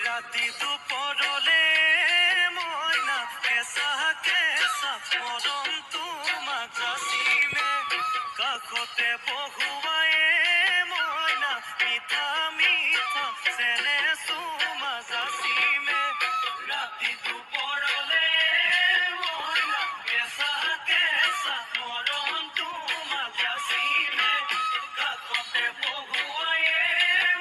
ৰাতি দুপৰলে মইনা কেঁচা কেঁচা মৰম তোমাক যাচিমে কাষতে বহুৱাই মইনা মিঠা মিঠা চেনে চুমা যাচিমে ৰাতি দুপৰলে মইনা কেঁচা কেঁচা মৰম তোমাক যাচিমে কাষতে বহুৱাই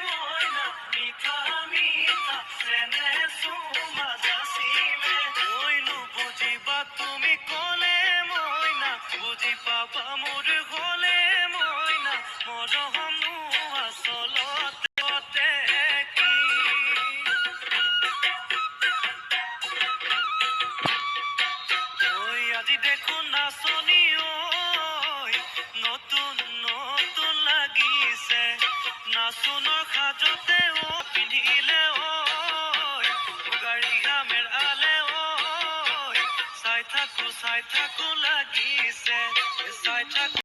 মইনা মিঠা মিঠা চেনে চুমা যাচিমে মইনো বুজিবা তুমি ক'লে মইনা বুজি পাবা মোৰ গ'লে মইনা মৰমনো আচলতে কি ঐ আজি দেখোন নাচনি ঐ নতুন নতুন লাগিছে নাচোনৰ সাজতে পিন্ধিলে গাড়ী ঘামেৰ আলে চাই থাকো লাগিছে চাই থাকো